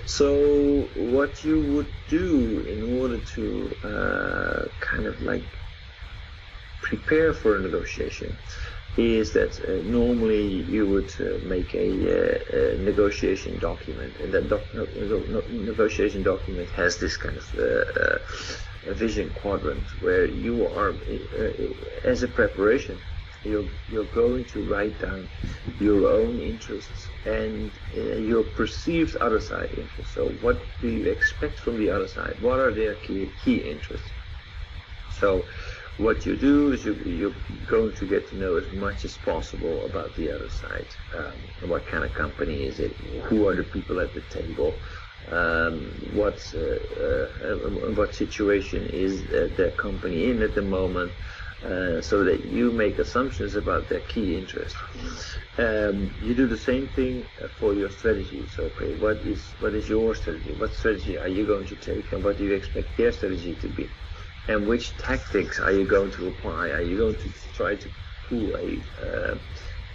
So what you would do in order to kind of like prepare for a negotiation is that normally you would make a negotiation document, and that negotiation document has this kind of a vision quadrant where you are, as a preparation, you're going to write down your own interests and your perceived other side interests. So what do you expect from the other side? What are their key interests? So what you do is you're going to get to know as much as possible about the other side. What kind of company is it? Who are the people at the table? What situation is their company in at the moment? So that you make assumptions about their key interest. You do the same thing for your strategy. So, okay, what is your strategy? What strategy are you going to take, and what do you expect their strategy to be? And which tactics are you going to apply? Are you going to try to pull a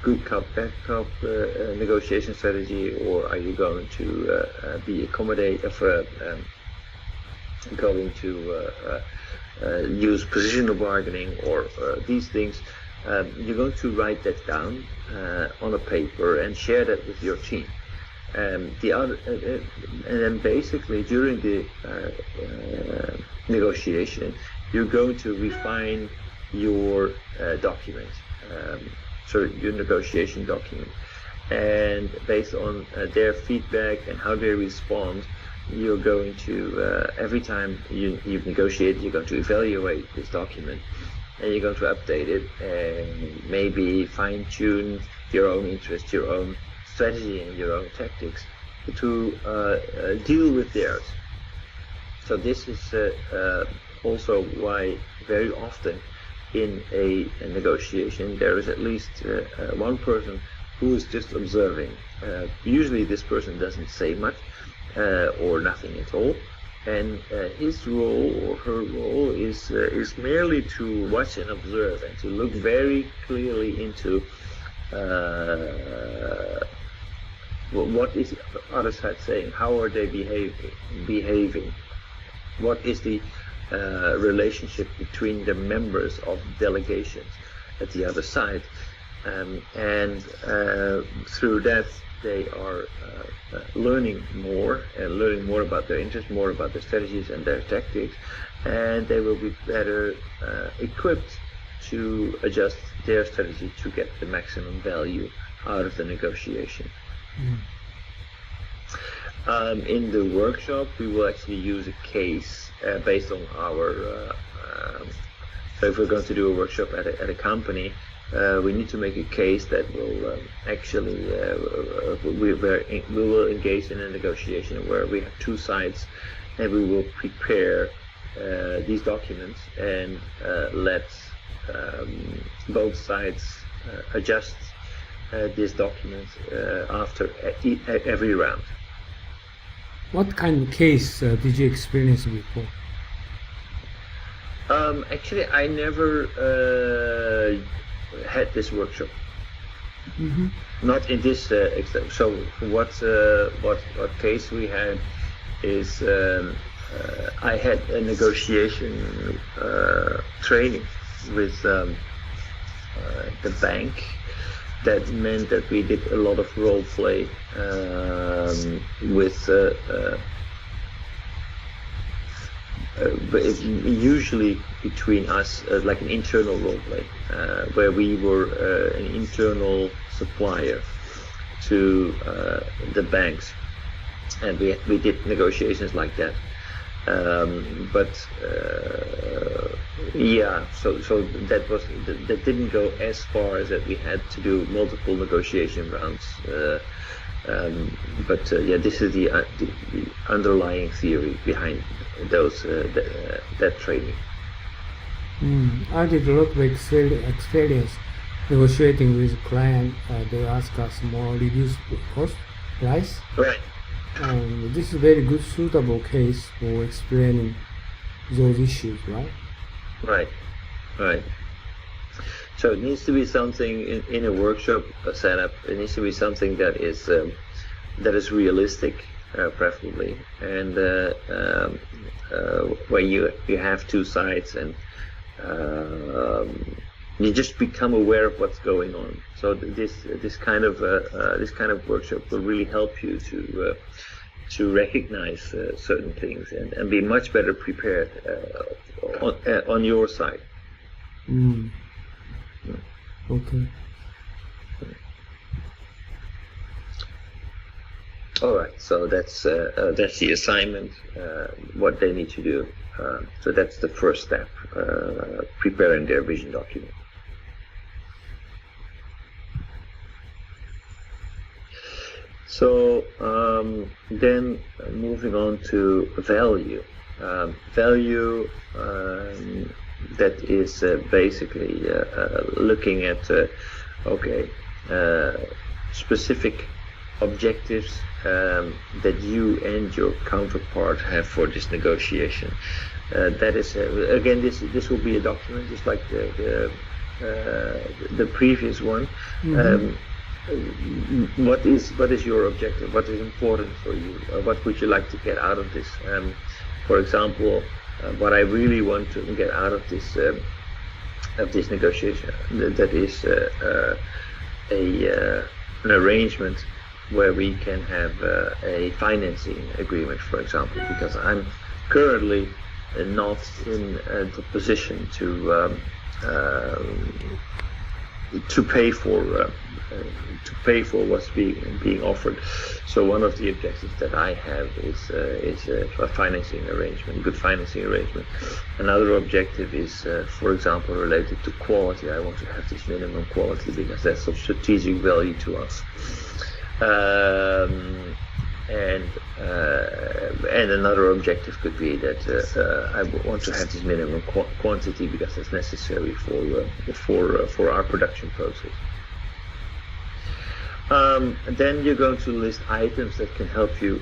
good cop, bad cop negotiation strategy, or are you going to be accommodative, going to use positional bargaining, or these things? You're going to write that down on a paper and share that with your team. And then basically during the negotiation, you're going to refine your document, so your negotiation document, and based on their feedback and how they respond, you're going to every time you negotiate, you're going to evaluate this document, and you're going to update it and maybe fine-tune your own interest, your own strategy, and your own tactics to deal with theirs. So this is also why very often in a negotiation there is at least one person who is just observing. Usually this person doesn't say much or nothing at all, and his role or her role is merely to watch and observe and to look very clearly into what is the other side saying, how are they behaving, what is the relationship between the members of delegations at the other side, and through that they are learning more about their interests, more about their strategies and their tactics, and they will be better equipped to adjust their strategy to get the maximum value out of the negotiation. In the workshop, we will actually use a case based on our. So if we're going to do a workshop at a company, we need to make a case that will actually we will engage in a negotiation where we have two sides, and we will prepare these documents and let both sides adjust these documents after every round. What kind of case did you experience before? Actually, I never had this workshop. Not in this extent. So what case we had is I had a negotiation training with the bank. That meant that we did a lot of role play with usually between us, like an internal role play, where we were an internal supplier to the banks, and we did negotiations like that. So that didn't go as far as that we had to do multiple negotiation rounds. This is the underlying theory behind those that training. I did a lot of experience negotiating with client. They ask us more reduced cost price. Right. This is a very good suitable case for explaining those issues, right? Right. So it needs to be something in a workshop setup. It needs to be something that is realistic, preferably, and where you have two sides, and you just become aware of what's going on. So this kind of workshop will really help you to recognize certain things and be much better prepared on your side. Okay. All right, so that's the assignment, what they need to do. So that's the first step, preparing their vision document. So then moving on to value. Value, that is basically looking at specific objectives that you and your counterpart have for this negotiation. That is again, this will be a document just like the previous one. What is your objective? What is important for you? What would you like to get out of this? For example, what I really want to get out of this negotiation, that is an arrangement where we can have a financing agreement, for example, because I'm currently not in the position to pay for what's being offered. So one of the objectives that I have is a financing arrangement, good financing arrangement. Another objective is, for example, related to quality. I want to have this minimum quality because that's of strategic value to us. And another objective could be that I want to have this minimum quantity because that's necessary for our production process. Then you're going to list items that can help you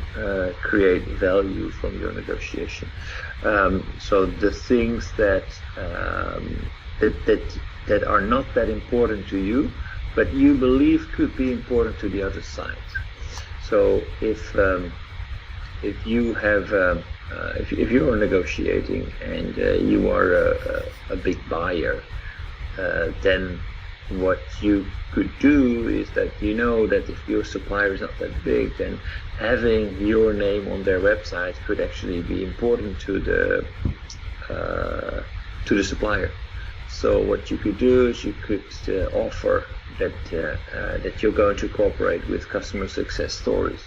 create value from your negotiation. So the things that are not that important to you, but you believe could be important to the other side. So if you have if you are negotiating and you are a big buyer, then what you could do is that you know that if your supplier is not that big, then having your name on their website could actually be important to the supplier. So what you could do is you could offer that you're going to cooperate with customer success stories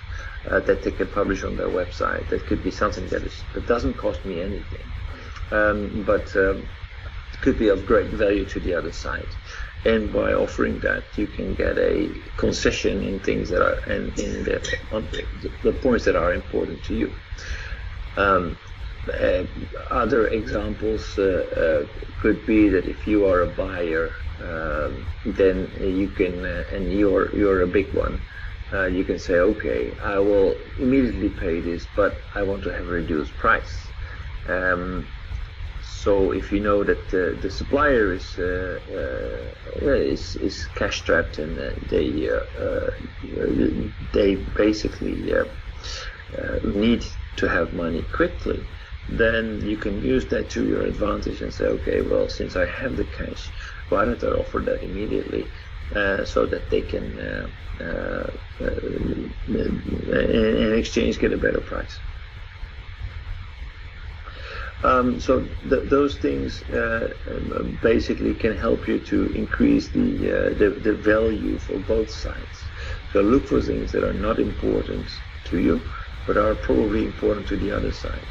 that they can publish on their website. That could be something that doesn't cost me anything, but could be of great value to the other side. And by offering that, you can get a concession in things that are and in the points that are important to you. Other examples could be that if you are a buyer, then you can, and you're a big one, you can say, okay, I will immediately pay this, but I want to have a reduced price. So if you know that the supplier is cash strapped and they basically need to have money quickly, then you can use that to your advantage and say, okay, well, since I have the cash, why don't I offer that immediately, so that they can in exchange get a better price. So those things basically can help you to increase the value for both sides. So look for things that are not important to you, but are probably important to the other side.